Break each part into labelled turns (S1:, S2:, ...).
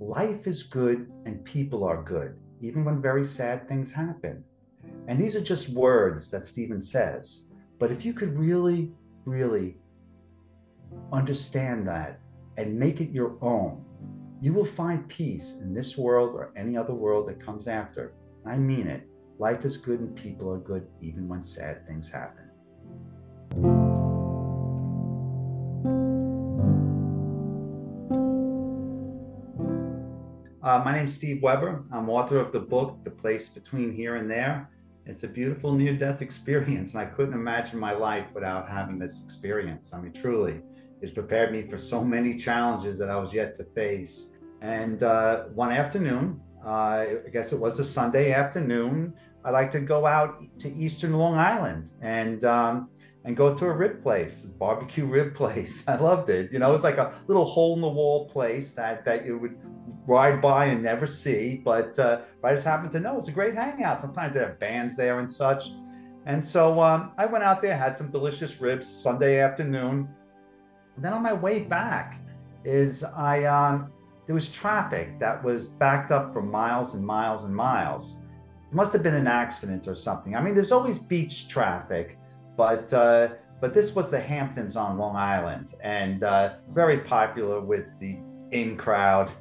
S1: life is good and people are good, even when very sad things happen. And these are just words that Stephen says. But if you could really, really understand that and make it your own, you will find peace in this world or any other world that comes after. I mean it. Life is good and people are good, even when sad things happen. My name's Steve Weber. I'm author of the book, The Place Between Here and There. It's a beautiful near-death experience, and I couldn't imagine my life without having this experience. I mean, truly, it's prepared me for so many challenges that I was yet to face. And one afternoon, I guess it was a Sunday afternoon, I like to go out to Eastern Long Island and go to a rib place, a barbecue rib place. I loved it. You know, it was like a little hole in the wall place that you would ride by and never see, but I just happened to know it's a great hangout. Sometimes they have bands there and such. And so I went out there, had some delicious ribs Sunday afternoon. And then on my way back there was traffic that was backed up for miles and miles and miles. It must have been an accident or something. I mean, there's always beach traffic, but this was the Hamptons on Long Island, and it's very popular with the in crowd.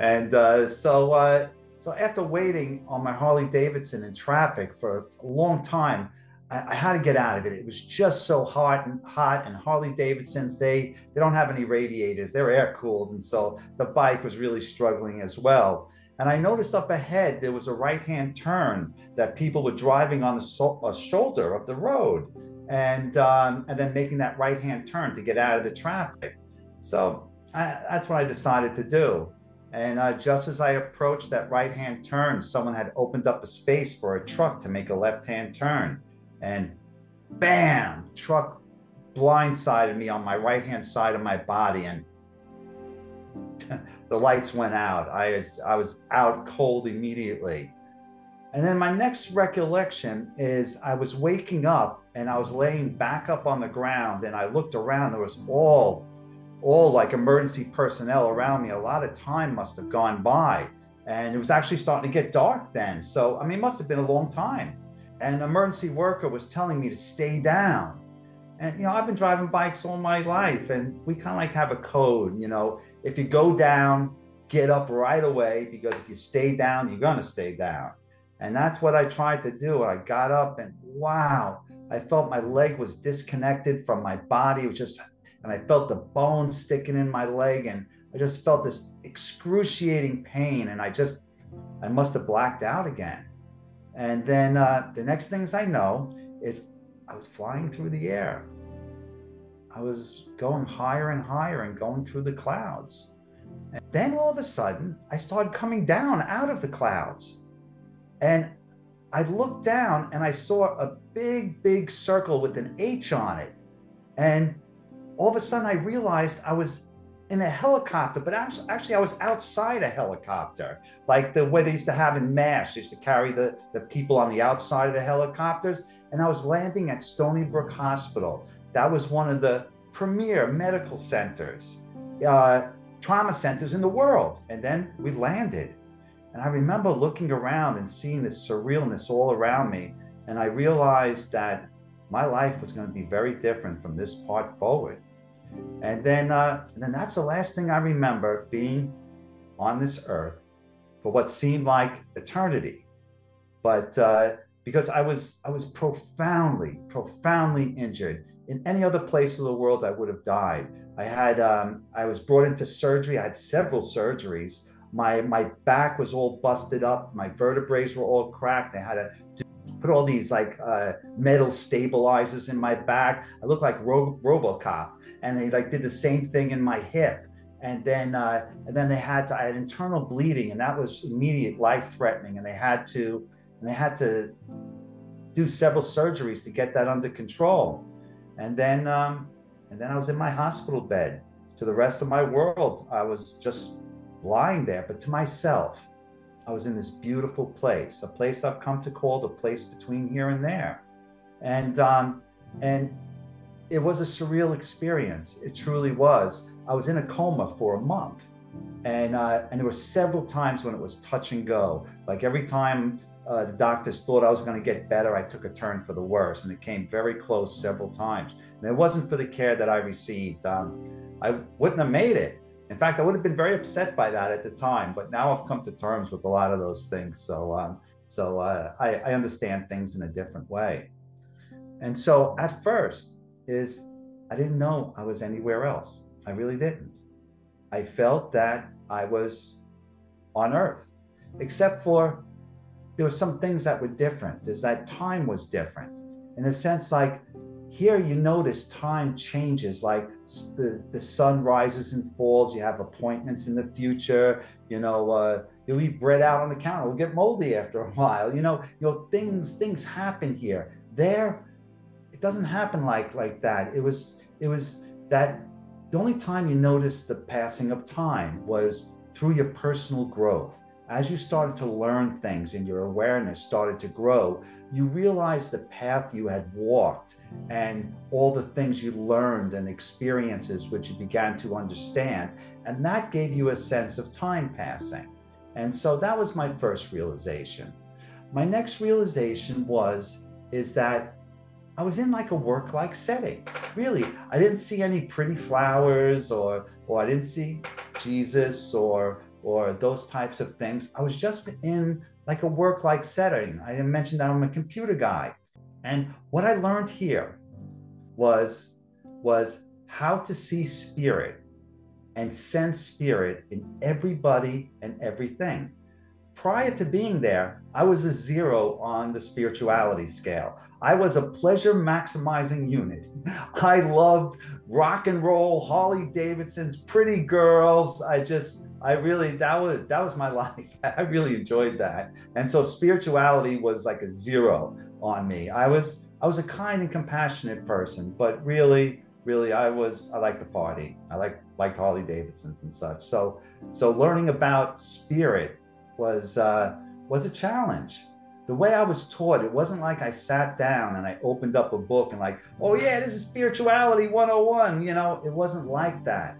S1: And so after waiting on my Harley Davidson in traffic for a long time, I had to get out of it. It was just so hot, and Harley Davidsons, they don't have any radiators. They're air cooled, and so the bike was really struggling as well. And I noticed up ahead there was a right-hand turn that people were driving on the shoulder of the road, and then making that right-hand turn to get out of the traffic. So that's what I decided to do. And just as I approached that right-hand turn, someone had opened up a space for a truck to make a left-hand turn. And bam, truck blindsided me on my right-hand side of my body, and the lights went out. I was out cold immediately. And then my next recollection is I was waking up and I was laying back up on the ground, and I looked around. There was all like emergency personnel around me. A lot of time must have gone by, and it was actually starting to get dark then. So, I mean, it must have been a long time. And an emergency worker was telling me to stay down. And, you know, I've been driving bikes all my life, and we kind of like have a code, you know, if you go down, get up right away, because if you stay down, you're going to stay down. And that's what I tried to do. I got up, and wow, I felt my leg was disconnected from my body. It was just, and I felt the bone sticking in my leg, and I just felt this excruciating pain. And I must have blacked out again. And then the next things I know is I was flying through the air. I was going higher and higher and going through the clouds. And then all of a sudden, I started coming down out of the clouds. And I looked down and I saw a big, big circle with an H on it. And all of a sudden, I realized I was in a helicopter, but actually I was outside a helicopter, like the way they used to have in MASH. They used to carry the people on the outside of the helicopters. And I was landing at Stony Brook Hospital. That was one of the premier medical centers, trauma centers in the world. And then we landed. And I remember looking around and seeing this surrealness all around me. And I realized that my life was going to be very different from this part forward. And then that's the last thing I remember, being on this earth for what seemed like eternity. But because I was profoundly, profoundly injured. In any other place of the world, I would have died. I was brought into surgery. I had several surgeries. My back was all busted up. My vertebrae were all cracked. They had to put all these like metal stabilizers in my back. I looked like RoboCop. And they like did the same thing in my hip. And then I had internal bleeding, and that was immediate life threatening. And they had to do several surgeries to get that under control. And then I was in my hospital bed. To the rest of my world, I was just lying there. But to myself, I was in this beautiful place, a place I've come to call the place between here and there. And it was a surreal experience. It truly was. I was in a coma for a month. And there were several times when it was touch and go. Like every time the doctors thought I was going to get better, I took a turn for the worse, and it came very close several times. And it wasn't for the care that I received, I wouldn't have made it. In fact, I would have been very upset by that at the time. But now I've come to terms with a lot of those things, I understand things in a different way. And so at first is I didn't know I was anywhere else. I really didn't. I felt that I was on Earth, except for there were some things that were different, is that time was different. In a sense, like here you notice time changes, like the sun rises and falls, you have appointments in the future, you leave bread out on the counter, it'll get moldy after a while, things happen here. There, it doesn't happen like that. It was that the only time you noticed the passing of time was through your personal growth. As you started to learn things and your awareness started to grow, you realized the path you had walked and all the things you learned and experiences which you began to understand. And that gave you a sense of time passing. And so that was my first realization. My next realization is that I was in like a work-like setting. Really, I didn't see any pretty flowers or I didn't see Jesus or those types of things. I was just in like a work-like setting. I mentioned that I'm a computer guy. And what I learned here was how to see spirit and sense spirit in everybody and everything. Prior to being there, I was a 0 on the spirituality scale. I was a pleasure maximizing unit. I loved rock and roll, Harley Davidsons, pretty girls. That was my life. I really enjoyed that. And so spirituality was like a 0 on me. I was a kind and compassionate person, but really I liked the party. I liked Harley Davidsons and such. So learning about spirit was a challenge. The way I was taught, it wasn't like I sat down and I opened up a book and like, oh yeah, this is spirituality 101. It wasn't like that.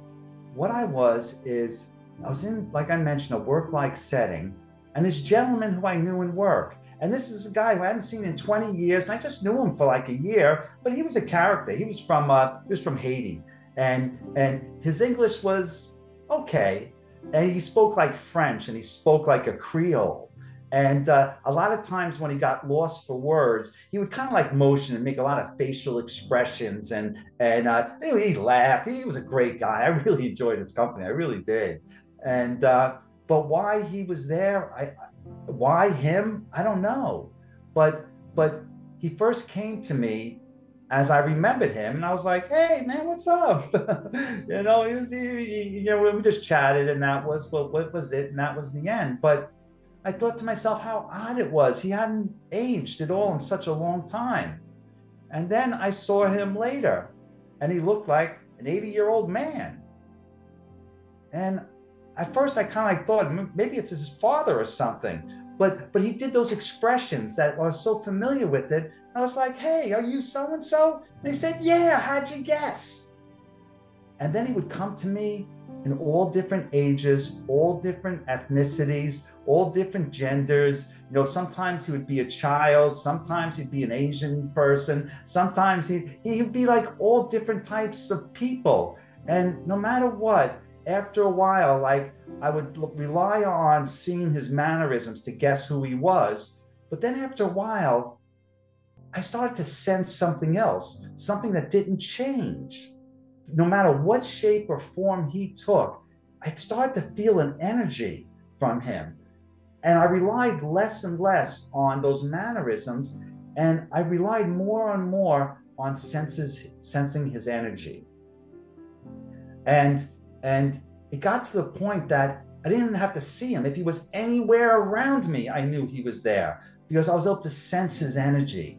S1: What I was in, like I mentioned, a work-like setting, and this gentleman who I knew in work. And this is a guy who I hadn't seen in 20 years, and I just knew him for like a year, but he was a character. He was from Haiti, and his English was okay, and he spoke like French, and he spoke like a Creole. And a lot of times when he got lost for words, he would kind of like motion and make a lot of facial expressions, and anyway, he laughed. He was a great guy. I really enjoyed his company. I really did. And but why he was there, why him? I don't know. But he first came to me as I remembered him, and I was like, "Hey, man, what's up?" We just chatted, and that was what was it, and that was the end. But I thought to myself how odd it was. He hadn't aged at all in such a long time. And then I saw him later, and he looked like an 80-year-old man. And at first I kind of like thought maybe it's his father or something. But he did those expressions that I was so familiar with it. I was like, "Hey, are you so and so?" And he said, "Yeah, how'd you guess?" And then he would come to me in all different ages, all different ethnicities, all different genders. Sometimes he would be a child, sometimes he'd be an Asian person, sometimes he'd be like all different types of people. And no matter what, after a while, like I would rely on seeing his mannerisms to guess who he was. But then after a while, I started to sense something else, something that didn't change. No matter what shape or form he took, I started to feel an energy from him. And I relied less and less on those mannerisms, and I relied more and more on sensing his energy. And it got to the point that I didn't even have to see him. If he was anywhere around me, I knew he was there because I was able to sense his energy.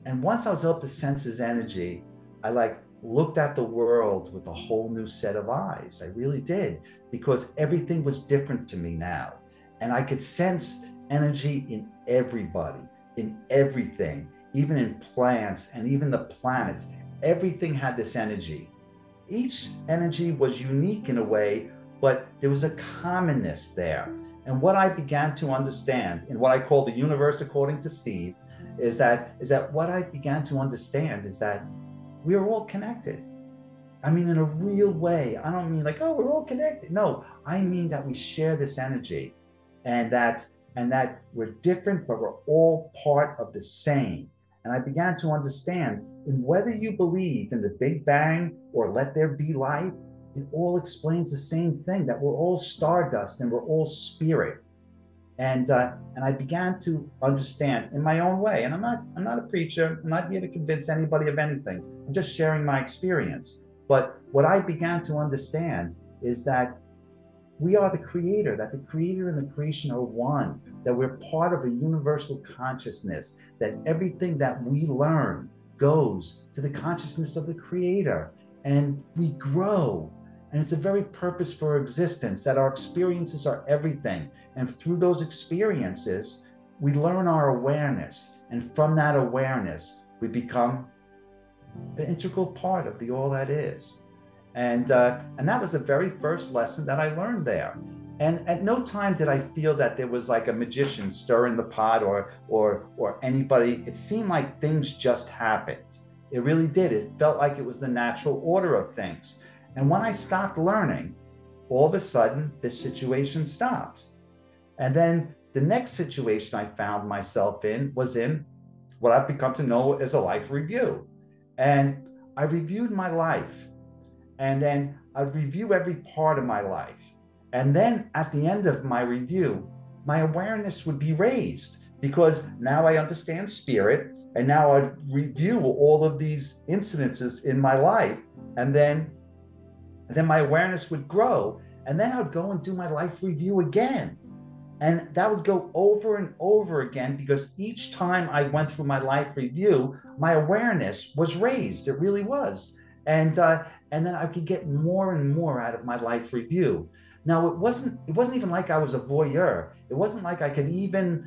S1: And once I was able to sense his energy, I looked at the world with a whole new set of eyes. I really did, because everything was different to me now. And I could sense energy in everybody, in everything, even in plants and even the planets. Everything had this energy. Each energy was unique in a way, but there was a commonness there. And what I began to understand in what I call the universe according to Steve is that what I began to understand is that we are all connected. I mean, in a real way. I don't mean like, oh, we're all connected. No, I mean that we share this energy, and that we're different, but we're all part of the same. And I began to understand, in whether you believe in the Big Bang or let there be light, it all explains the same thing, that we're all stardust and we're all spirit. And I began to understand in my own way. And I'm not a preacher. I'm not here to convince anybody of anything. I'm just sharing my experience. But what I began to understand is that we are the creator, that the creator and the creation are one, that we're part of a universal consciousness, that everything that we learn goes to the consciousness of the creator, and we grow. And it's a very purpose for existence, that our experiences are everything. And through those experiences, we learn our awareness. And from that awareness, we become an integral part of the all that is. And that was the very first lesson that I learned there. And at no time did I feel that there was like a magician stirring the pot, or anybody. It seemed like things just happened. It really did. It felt like it was the natural order of things. And when I stopped learning, all of a sudden this situation stopped. And then the next situation I found myself in was in what I've become to know as a life review. And I reviewed my life, and then I'd review every part of my life. And then at the end of my review, my awareness would be raised, because now I understand spirit, and now I'd review all of these incidences in my life, and then my awareness would grow, and then I would go and do my life review again. And that would go over and over again, because each time I went through my life review, my awareness was raised. It really was. And then I could get more and more out of my life review. Now, it wasn't even like I was a voyeur. It wasn't like I could even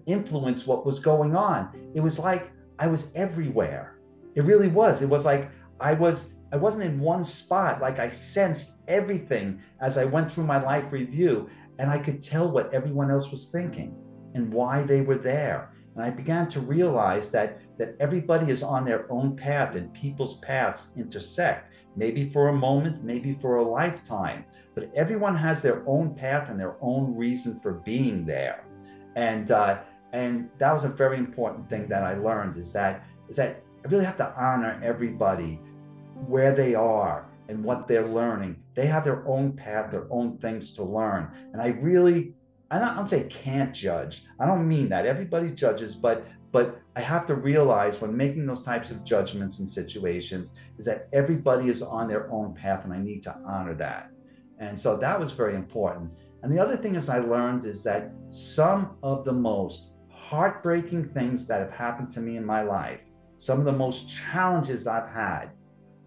S1: influence what was going on. It was like I was everywhere. It really was. It was like I wasn't in one spot. Like I sensed everything as I went through my life review, and I could tell what everyone else was thinking and why they were there. And I began to realize that everybody is on their own path, and people's paths intersect, maybe for a moment, maybe for a lifetime, but everyone has their own path and their own reason for being there. And that was a very important thing that I learned, is that I really have to honor everybody where they are and what they're learning. They have their own path, their own things to learn. And I don't say can't judge. I don't mean that. Everybody judges, but I have to realize when making those types of judgments and situations is that everybody is on their own path, and I need to honor that. And so that was very important. And the other thing is I learned is that some of the most heartbreaking things that have happened to me in my life, some of the most challenges I've had,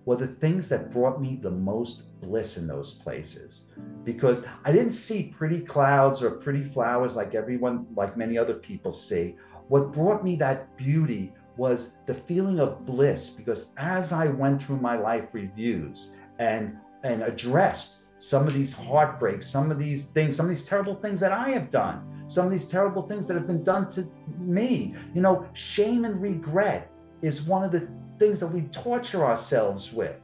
S1: were the things that brought me the most bliss in those places. Because I didn't see pretty clouds or pretty flowers like many other people see. What brought me that beauty was the feeling of bliss, because as I went through my life reviews and addressed some of these heartbreaks, some of these things, some of these terrible things that I have done, some of these terrible things that have been done to me. Shame and regret is one of the things that we torture ourselves with.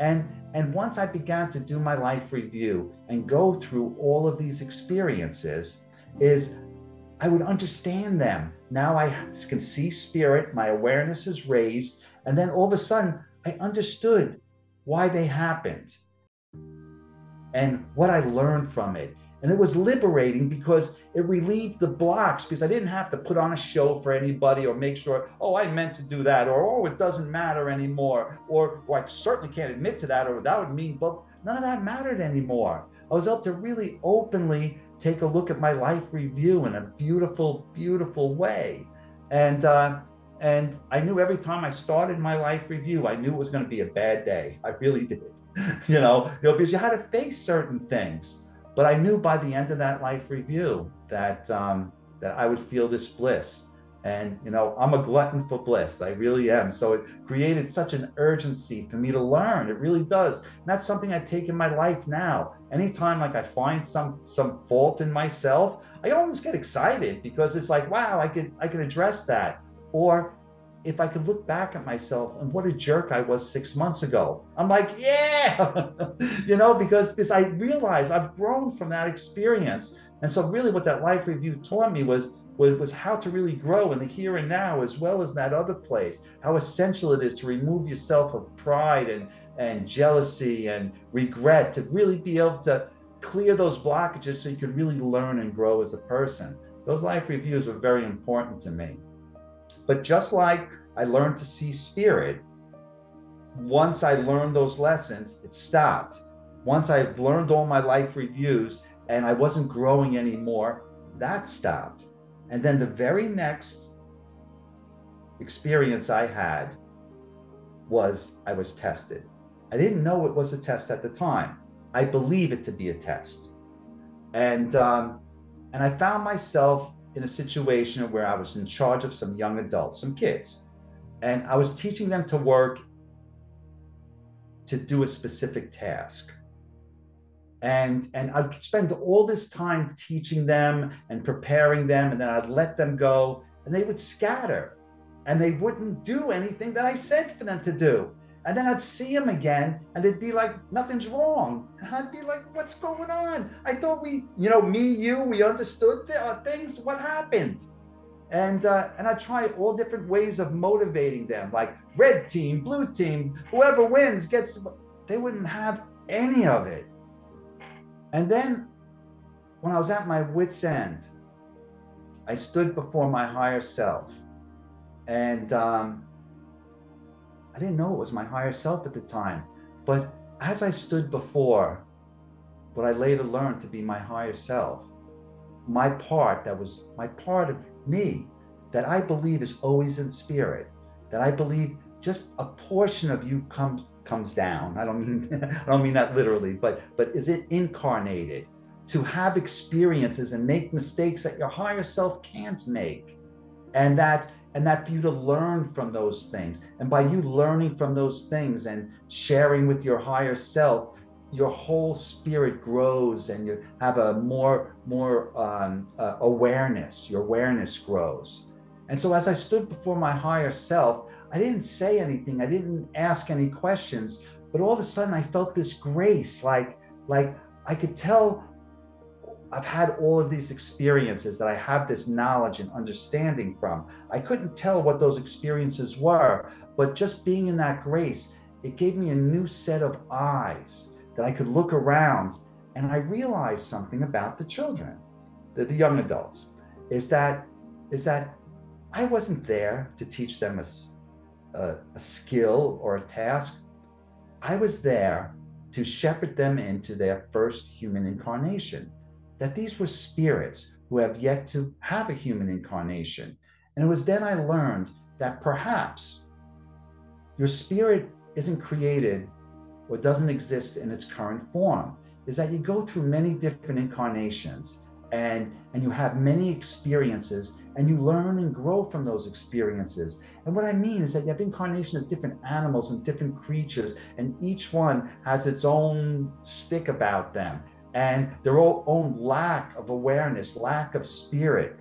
S1: And once I began to do my life review and go through all of these experiences, is I would understand them. Now I can see spirit, my awareness is raised, and then all of a sudden I understood why they happened and what I learned from it. And it was liberating, because it relieved the blocks, because I didn't have to put on a show for anybody or make sure, oh, I meant to do that, or oh, it doesn't matter anymore, or I certainly can't admit to that, or that would mean, but none of that mattered anymore. I was able to really openly take a look at my life review in a beautiful, beautiful way. And I knew every time I started my life review, I knew it was going to be a bad day. I really did, because you had to face certain things. But I knew by the end of that life review that I would feel this bliss. And, I'm a glutton for bliss. I really am. So it created such an urgency for me to learn. It really does. And that's something I take in my life now. anytime like I find some fault in myself, I almost get excited because it's like, wow, I could address that. Or if I could look back at myself and what a jerk I was 6 months ago, I'm like, yeah, because I realize I've grown from that experience. And so really what that life review taught me was how to really grow in the here and now, as well as that other place, how essential it is to remove yourself of pride and jealousy and regret, to really be able to clear those blockages so you could really learn and grow as a person. Those life reviews were very important to me. But just like I learned to see spirit, once I learned those lessons, it stopped. Once I learned all my life reviews and I wasn't growing anymore, that stopped. And then the very next experience I had was I was tested. I didn't know it was a test at the time. I believe it to be a test. And I found myself in a situation where I was in charge of some young adults, some kids, and I was teaching them to work to do a specific task. And I'd spend all this time teaching them and preparing them, and then I'd let them go, and they would scatter, and they wouldn't do anything that I said for them to do. And then I'd see them again, and they'd be like, nothing's wrong. And I'd be like, what's going on? I thought we understood things. What happened? And I try all different ways of motivating them, like red team, blue team, whoever wins gets. They wouldn't have any of it. And then when I was at my wit's end, I stood before my higher self, and I didn't know it was my higher self at the time. But as I stood before what I later learned to be my higher self, my part of me that I believe is always in spirit, that I believe just a portion of you comes down. I don't mean that literally, but is it incarnated to have experiences and make mistakes that your higher self can't make, and that for you to learn from those things. And by you learning from those things and sharing with your higher self, your whole spirit grows, and you have a more awareness. Your awareness grows. And so as I stood before my higher self, I didn't say anything. I didn't ask any questions, but all of a sudden I felt this grace, like I could tell I've had all of these experiences that I have this knowledge and understanding from. I couldn't tell what those experiences were, but just being in that grace, it gave me a new set of eyes that I could look around, and I realized something about the children, the young adults, is that I wasn't there to teach them a skill or a task. I was there to shepherd them into their first human incarnation, that these were spirits who have yet to have a human incarnation. And it was then I learned that perhaps your spirit isn't created or doesn't exist in its current form, is that you go through many different incarnations, and you have many experiences, and you learn and grow from those experiences. And what I mean is that you have incarnation as different animals and different creatures, and each one has its own shtick about them, and their own lack of awareness, lack of spirit.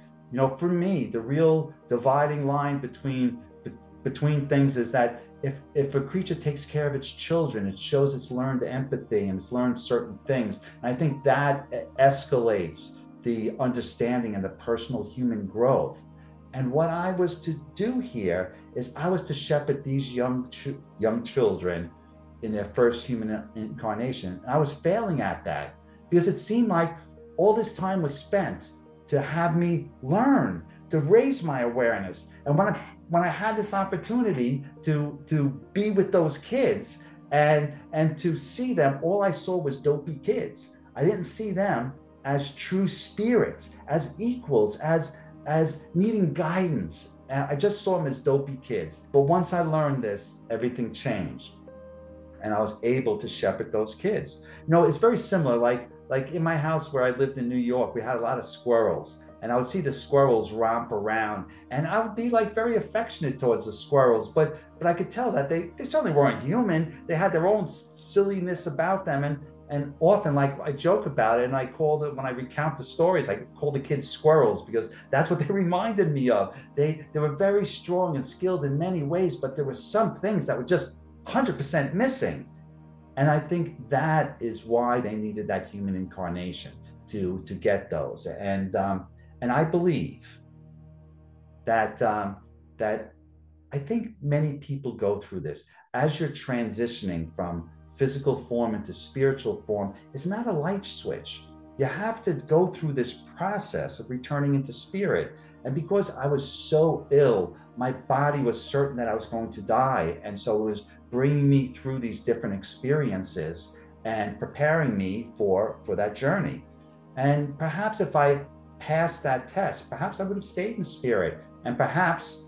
S1: For me, the real dividing line between things is that if a creature takes care of its children, it shows it's learned empathy and it's learned certain things. And I think that escalates the understanding and the personal human growth. And what I was to do here is I was to shepherd these young children in their first human incarnation. And I was failing at that because it seemed like all this time was spent to have me learn, to raise my awareness. And when I had this opportunity to be with those kids and to see them, all I saw was dopey kids. I didn't see them as true spirits, as equals, as needing guidance. I just saw them as dopey kids. But once I learned this, everything changed, and I was able to shepherd those kids. It's very similar. Like in my house where I lived in New York, we had a lot of squirrels, and I would see the squirrels romp around, and I would be like very affectionate towards the squirrels, but I could tell that they certainly weren't human. They had their own silliness about them, And often, like, I joke about it, and I call it, when I recount the stories, I call the kids squirrels, because that's what they reminded me of. They were very strong and skilled in many ways, but there were some things that were just 100% missing. And I think that is why they needed that human incarnation to get those. And I believe that that I think many people go through this as you're transitioning from physical form into spiritual form. It's not a light switch. You have to go through this process of returning into spirit. And because I was so ill, my body was certain that I was going to die. And so it was bringing me through these different experiences and preparing me for that journey. And perhaps if I passed that test, perhaps I would have stayed in spirit, and perhaps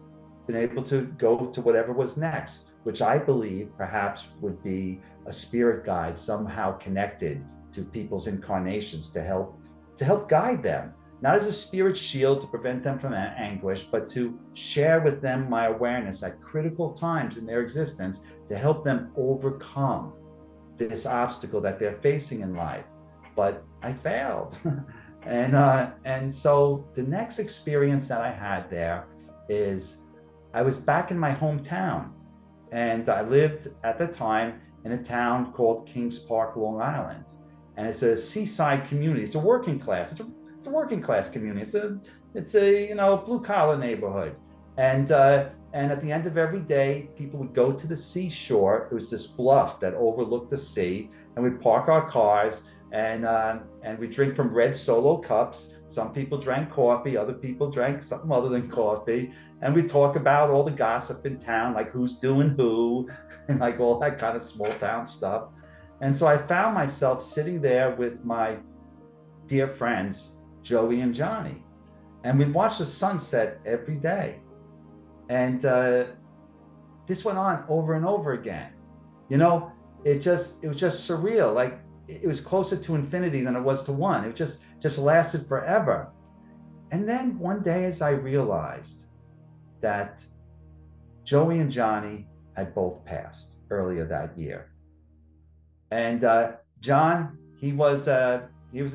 S1: been able to go to whatever was next, which I believe perhaps would be a spirit guide somehow connected to people's incarnations to help guide them, not as a spirit shield to prevent them from anguish, but to share with them my awareness at critical times in their existence to help them overcome this obstacle that they're facing in life. But I failed. And so the next experience that I had there is I was back in my hometown, and I lived at the time in a town called Kings Park, Long Island. And it's a seaside community. It's a working class. It's a working class community. It's a blue collar neighborhood. And at the end of every day, people would go to the seashore. It was this bluff that overlooked the sea, and we'd park our cars, and we drink from red Solo cups. Some people drank coffee, other people drank something other than coffee, and we talk about all the gossip in town, like who's doing who, and like all that kind of small town stuff. And so I found myself sitting there with my dear friends, Joey and Johnny, and we'd watch the sunset every day. And this went on over and over again. You know, it was just surreal. Like, it was closer to infinity than it was to one. It just lasted forever. And then one day, as I realized that Joey and Johnny had both passed earlier that year. And John, he was an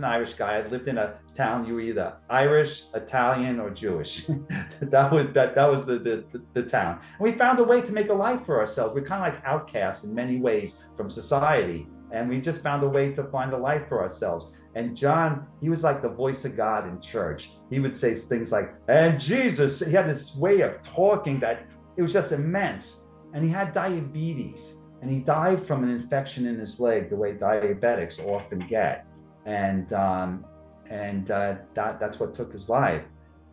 S1: Irish guy. I lived in a town, you were either Irish, Italian, or Jewish. That was the town. And we found a way to make a life for ourselves. We're kind of like outcasts in many ways from society. And we just found a way to find a life for ourselves. And John, he was like the voice of God in church. He would say things like, and Jesus, he had this way of talking that it was just immense. And he had diabetes, and he died from an infection in his leg, the way diabetics often get. And that's what took his life.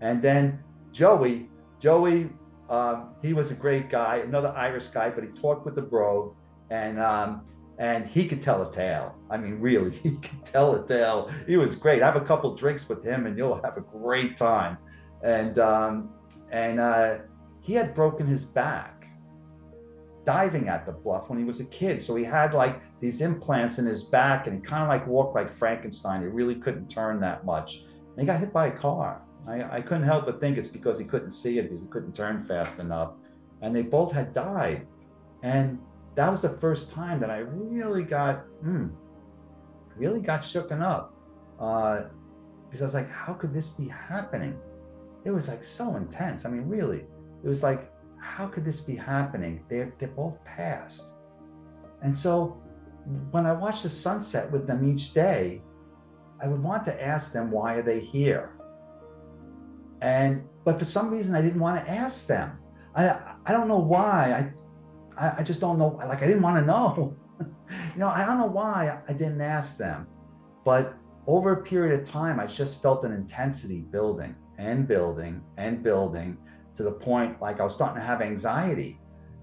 S1: And then Joey, he was a great guy, another Irish guy, but he talked with the brogue, and he could tell a tale. I mean, really, he could tell a tale. He was great. Have a couple drinks with him, and you'll have a great time. And he had broken his back diving at the bluff when he was a kid. So he had like these implants in his back, and he kind of like walked like Frankenstein. He really couldn't turn that much. And he got hit by a car. I couldn't help but think it's because he couldn't see it, because he couldn't turn fast enough. And they both had died. And that was the first time that I really got shooken up. Because I was like, how could this be happening? It was like so intense. I mean, really, it was like, how could this be happening? They're both passed. And so when I watched the sunset with them each day, I would want to ask them, why are they here? But for some reason, I didn't want to ask them. I don't know why. I just don't know. Like, I didn't want to know. I don't know why I didn't ask them. But over a period of time, I just felt an intensity building and building and building, to the point like I was starting to have anxiety.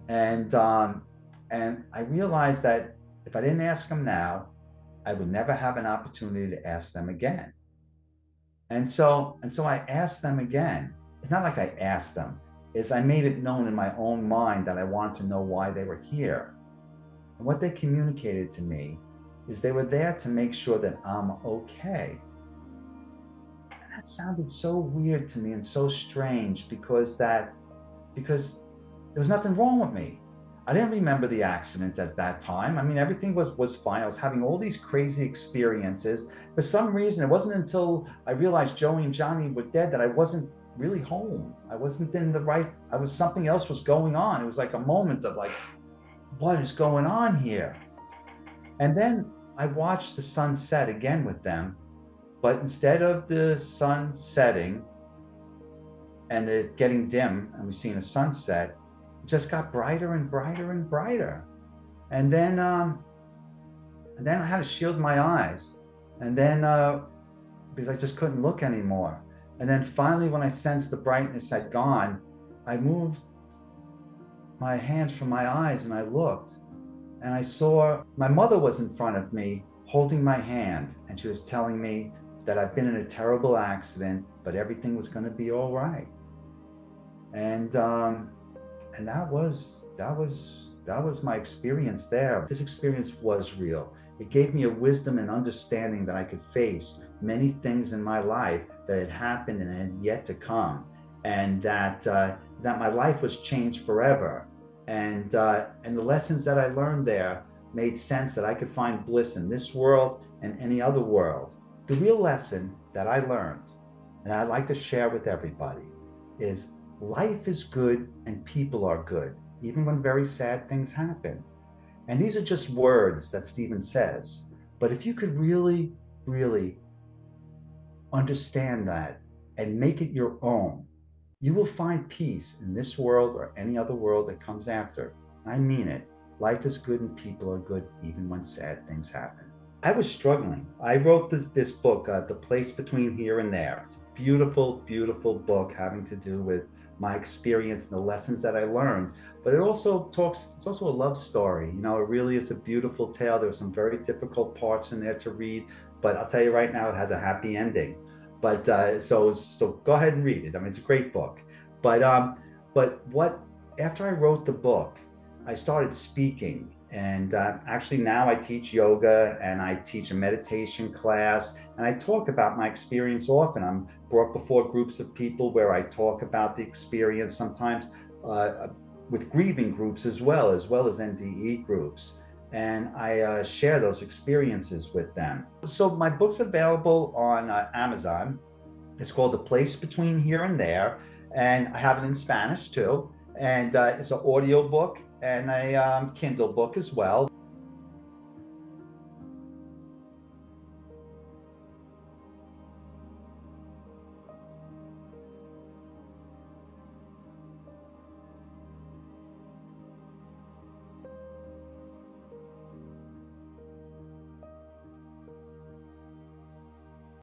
S1: And I realized that if I didn't ask them now, I would never have an opportunity to ask them again. And so I asked them again. It's not like I asked them, is I made it known in my own mind that I wanted to know why they were here. And what they communicated to me is they were there to make sure that I'm okay. And that sounded so weird to me and so strange, because there was nothing wrong with me. I didn't remember the accident at that time. I mean, everything was fine. I was having all these crazy experiences. For some reason, it wasn't until I realized Joey and Johnny were dead that I wasn't really home. I wasn't in the right, I was, something else was going on. It was like a moment of like, what is going on here? And then I watched the sun set again with them, but instead of the sun setting and it getting dim and we seen a sunset, it just got brighter and brighter and brighter. And then I had to shield my eyes. And then because I just couldn't look anymore. And then finally, when I sensed the brightness had gone, I moved my hands from my eyes and I looked and I saw my mother was in front of me holding my hand. And she was telling me that I've been in a terrible accident, but everything was going to be all right. And that was my experience there. This experience was real. It gave me a wisdom and understanding that I could face many things in my life that had happened and had yet to come, and that my life was changed forever. And the lessons that I learned there made sense that I could find bliss in this world and any other world. The real lesson that I learned, and I'd like to share with everybody, is life is good and people are good, even when very sad things happen. And these are just words that Stephen says. But if you could really, really understand that and make it your own, you will find peace in this world or any other world that comes after. I mean it. Life is good and people are good, even when sad things happen. I was struggling. I wrote this book, The Place Between Here and There. It's a beautiful, beautiful book having to do with my experience and the lessons that I learned. But it also talks, it's also a love story. You know, it really is a beautiful tale. There were some very difficult parts in there to read, but I'll tell you right now, it has a happy ending. But so go ahead and read it. I mean, it's a great book. But what after I wrote the book, I started speaking, and actually now I teach yoga and I teach a meditation class, and I talk about my experience often. I'm brought before groups of people where I talk about the experience, sometimes with grieving groups as well as NDE groups. And I share those experiences with them. So my book's available on Amazon. It's called The Place Between Here and There, and I have it in Spanish too. And it's an audio book and a Kindle book as well.